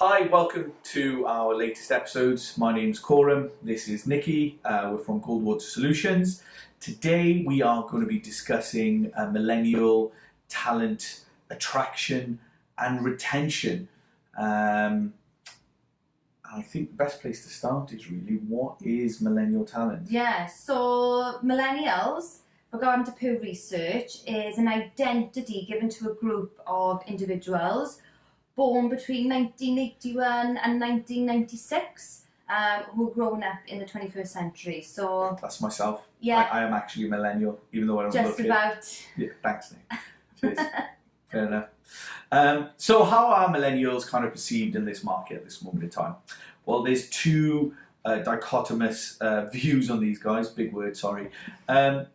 Hi, welcome to our latest episodes. My name's Coram, this is Nikki, we're from Goldwater Solutions. Today we are going to be discussing millennial talent attraction and retention. I think the best place to start is really, what is millennial talent? Yeah, so millennials, according to Pew Research, is an identity given to a group of individuals born between 1981 and 1996, who were grown up in the 21st century. So that's myself. Yeah, I am actually a millennial, even though I don't just look about. it. Yeah, thanks, Nick. Cheers. Fair enough. So how are millennials kind of perceived in this market at this moment in time? Well, there's two dichotomous views on these guys. Big word, sorry. So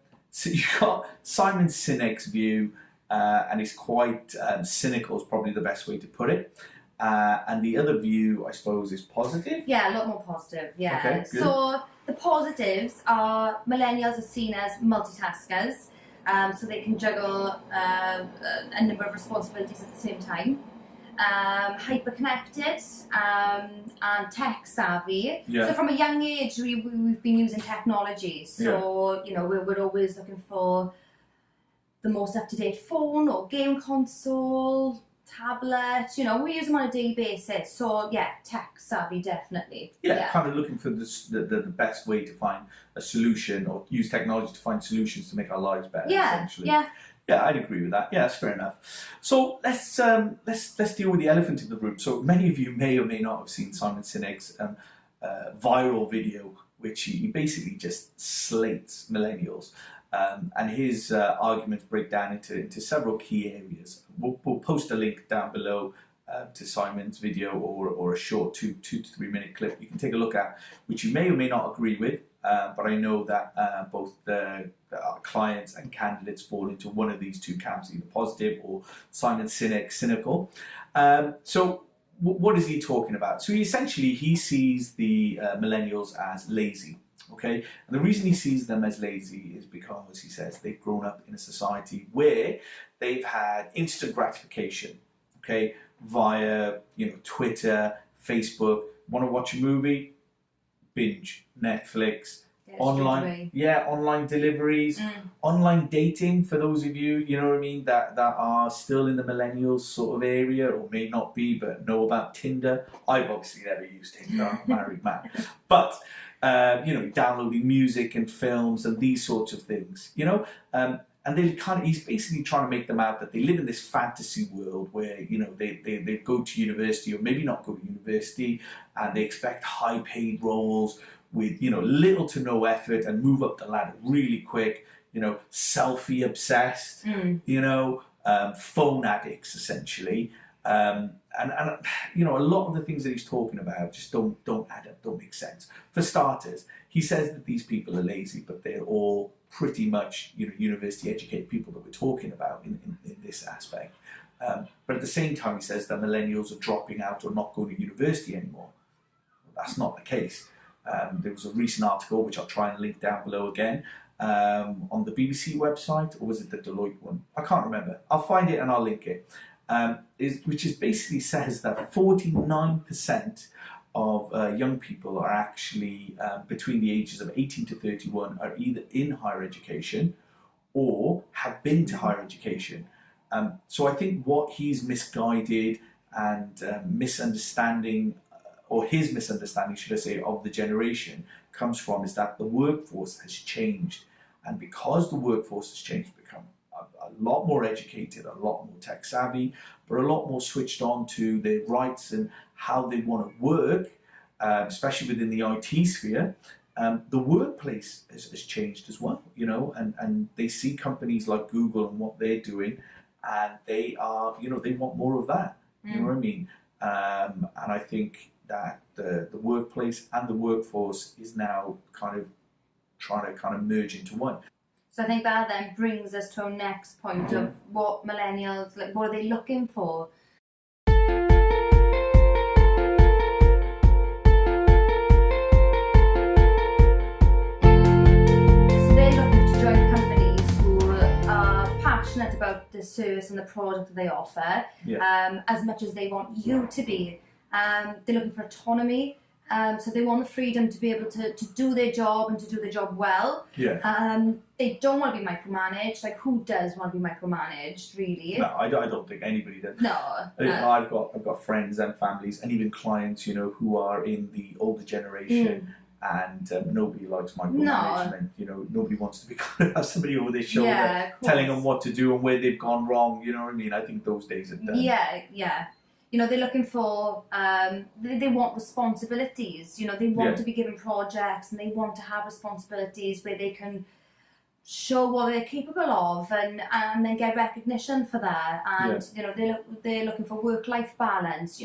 you've got Simon Sinek's view, and it's quite cynical is probably the best way to put it. And the other view, I suppose, is positive. Yeah, a lot more positive, yeah. Okay, good. So the positives are millennials are seen as multitaskers, so they can juggle a number of responsibilities at the same time. Hyper-connected and tech-savvy. Yeah. So from a young age, we've been using technology. So, you know, we're always looking for the most up-to-date phone or game console, tablet, you know, we use them on a daily basis. So yeah, tech-savvy, definitely. Yeah, kind of looking for the best way to find a solution, or use technology to find solutions to make our lives better, essentially. Yeah, I'd agree with that. Yeah, that's fair enough. So let's deal with the elephant in the room. So many of you may or may not have seen Simon Sinek's viral video, which he basically just slates millennials. And his arguments break down into several key areas. We'll post a link down below to Simon's video, or a short 2 to 3 minute clip you can take a look at, which you may or may not agree with. But I know that both our clients and candidates fall into one of these two camps, either positive or Simon Sinek, cynical. So what is he talking about? So he sees the millennials as lazy. Okay, and the reason he sees them as lazy is because he says they've grown up in a society where they've had instant gratification, okay, via, you know, Twitter, Facebook. Want to watch a movie? Binge, Netflix, online deliveries, online dating for those of you, you know what I mean, that are still in the millennials sort of area, or may not be, but know about Tinder. I've obviously never used Tinder, I'm a married man, but you know, downloading music and films and these sorts of things, you know, and he's basically trying to make them out that they live in this fantasy world where, you know, they go to university, or maybe not go to university, and they expect high paid roles with, you know, little to no effort, and move up the ladder really quick, you know, selfie obsessed, you know, phone addicts essentially. And you know, a lot of the things that he's talking about just don't add up, don't make sense. For starters, he says that these people are lazy, but they're all pretty much, you know, university educated people that we're talking about in this aspect. But at the same time, he says that millennials are dropping out or not going to university anymore. Well, that's not the case. There was a recent article, which I'll try and link down below again, on the BBC website, or was it the Deloitte one? I can't remember. I'll find it and I'll link it. Which basically says that 49% of young people are actually between the ages of 18 to 31 are either in higher education or have been to higher education. So I think what he's misguided and misunderstanding, or his misunderstanding, should I say, of the generation comes from, is that the workforce has changed. And because the workforce has changed, become a lot more educated, a lot more tech savvy, but a lot more switched on to their rights and how they want to work, especially within the IT sphere. The workplace has changed as well, you know, and they see companies like Google and what they're doing, and they are, you know, they want more of that, you know what I mean? And I think that the workplace and the workforce is now kind of trying to kind of merge into one. So I think that then brings us to our next point of what millennials, like, what are they looking for? So they're looking to join companies who are about the service and the product that they offer, as much as they want you to be They're looking for autonomy. So they want the freedom to be able to do their job and to do their job well. Yeah. They don't want to be micromanaged. Like, who does want to be micromanaged, really? No, I don't think anybody does. No. I've got friends and families and even clients, who are in the older generation, and nobody likes micromanagement. No. Nobody wants to be have somebody over their shoulder telling them what to do and where they've gone wrong. You know what I mean? I think those days are done. Yeah. They're looking for, they want responsibilities. They want to be given projects, and they want to have responsibilities where they can show what they're capable of, and then get recognition for that. And they're looking for work-life balance.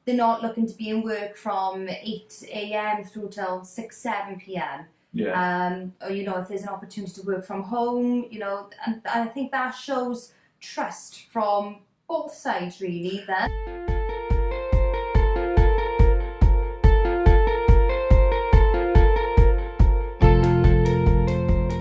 They're not looking to be in work from 8 a.m. through till 6, 7 p.m. Yeah. Or if there's an opportunity to work from home, and I think that shows trust from both sides, really, then.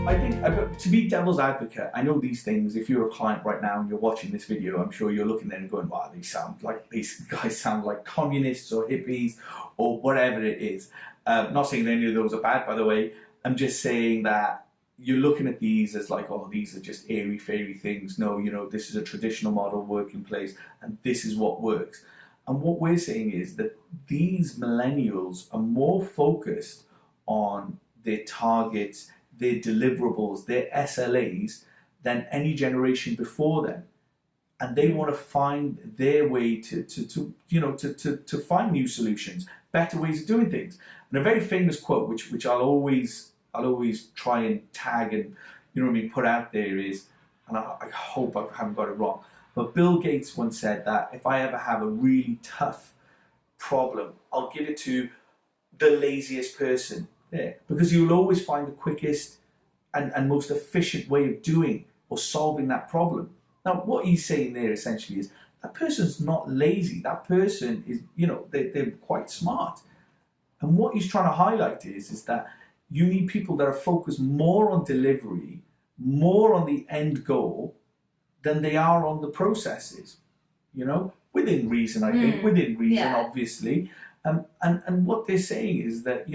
I think, to be devil's advocate, I know these things. If you're a client right now and you're watching this video, I'm sure you're looking there and going, wow, these guys sound like communists or hippies or whatever it is. Not saying that any of those are bad, by the way. I'm just saying that you're looking at these as like, oh, these are just airy-fairy things. No, this is a traditional model working place, and this is what works. And what we're saying is that these millennials are more focused on their targets, their deliverables, their SLAs than any generation before them. And they want to find their way to find new solutions, better ways of doing things. And a very famous quote, which I'll always try and tag and put out there is, and I hope I haven't got it wrong, but Bill Gates once said that if I ever have a really tough problem, I'll give it to the laziest person there, because you'll always find the quickest and most efficient way of doing or solving that problem. Now, what he's saying there essentially is that person's not lazy. That person is, they're quite smart. And what he's trying to highlight is that you need people that are focused more on delivery, more on the end goal than they are on the processes. Within reason, I think, within reason, obviously. And what they're saying is that,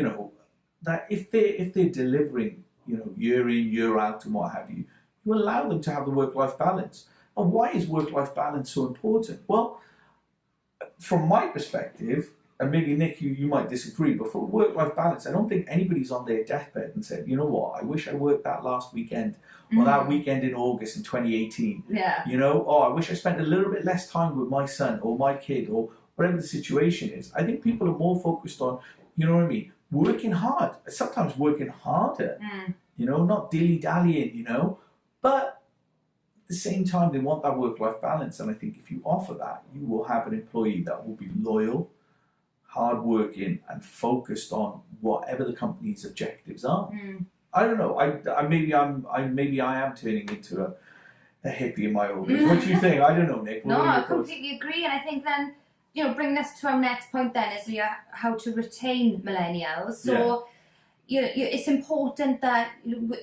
that if they're delivering, year in, year out and what have you, you allow them to have the work-life balance. And why is work-life balance so important? Well, from my perspective, and maybe Nick, you might disagree, but for work-life balance, I don't think anybody's on their deathbed and said, you know what, I wish I worked that last weekend, or that weekend in August in 2018. Yeah. I wish I spent a little bit less time with my son or my kid or whatever the situation is. I think people are more focused on, working hard, sometimes working harder, not dilly-dallying, but at the same time, they want that work-life balance. And I think if you offer that, you will have an employee that will be loyal, hardworking, and focused on whatever the company's objectives are. I don't know. Maybe I am turning into a hippie in my old age. What do you think? I don't know, Nick. No, I completely agree. And I think then, bring us to our next point then is how to retain millennials. So it's important that,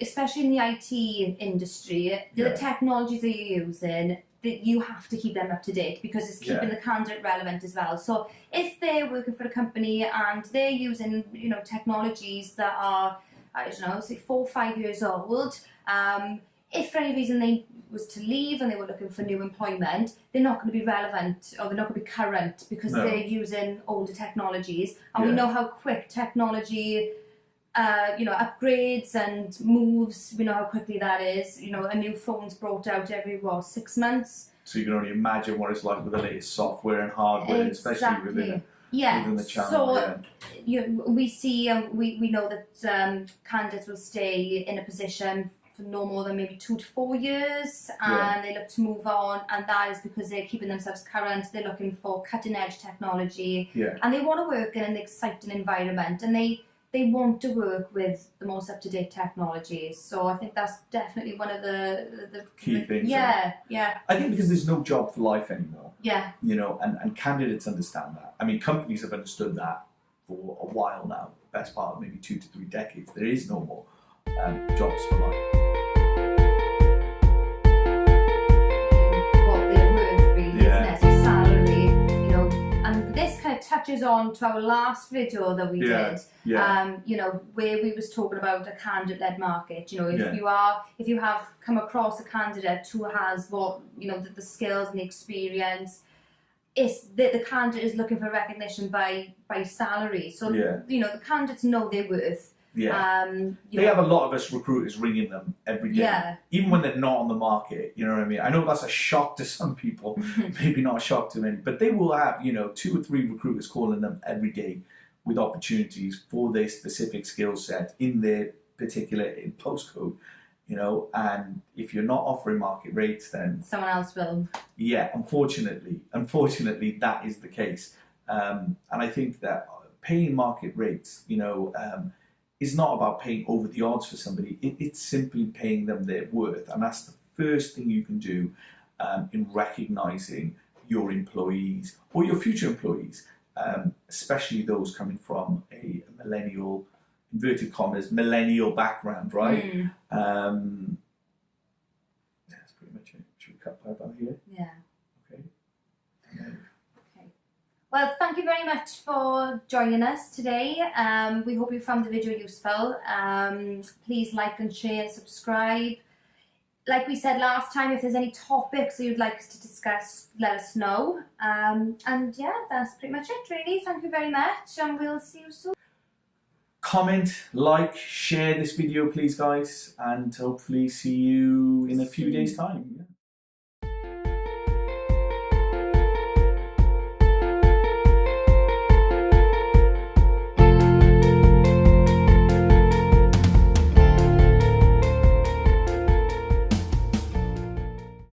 especially in the IT industry, the technologies that you're using, that you have to keep them up to date, because it's keeping the candidate relevant as well. So if they're working for a company and they're using, technologies that are, say 4 or 5 years old, if for any reason they was to leave and they were looking for new employment, they're not going to be relevant, or they're not going to be current, because they're using older technologies. And we know how quick technology upgrades and moves. We know how quickly that is. A new phone's brought out every 6 months. So you can only imagine what it's like with the latest software and hardware, especially within the channel. So we see, we know that candidates will stay in a position for no more than maybe 2 to 4 years, and they look to move on, and that is because they're keeping themselves current. They're looking for cutting edge technology, and they want to work in an exciting environment, and they want to work with the most up-to-date technology. So I think that's definitely one of the key things. Yeah. I think because there's no job for life anymore. Yeah. And candidates understand that. I mean, companies have understood that for a while now, best part of maybe 2 to 3 decades. There is no more jobs for life. What they're worth, really, isn't it? So salary, and this kind of touches on to our last video that we did. Yeah. You know, where we was talking about a candidate-led market. You know, if you have come across a candidate who has what, you know, the skills and the experience, it's the candidate is looking for recognition by salary. So you know, the candidates know their worth. Yeah. They have a lot of us recruiters ringing them every day, even when they're not on the market. You know what I mean? I know that's a shock to some people, maybe not a shock to many, but they will have, you know, 2 or 3 recruiters calling them every day with opportunities for their specific skill set in their particular postcode. You know, and if you're not offering market rates, then someone else will. Yeah, unfortunately, that is the case. And I think that paying market rates, you know, is not about paying over the odds for somebody. It's simply paying them their worth, and that's the first thing you can do in recognising your employees or your future employees, especially those coming from a millennial, inverted commas, millennial background, right? That's pretty much it. Should we cut pipe out here? Yeah. Okay. Okay. Well, thank you very much for joining us today. We hope you found the video useful. Please like and share and subscribe. Like we said last time, if there's any topics that you'd like us to discuss, let us know. And yeah, that's pretty much it, really. Thank you very much, and we'll see you soon. Comment, like, share this video, please, guys, and hopefully see you in a few days' time. Yeah.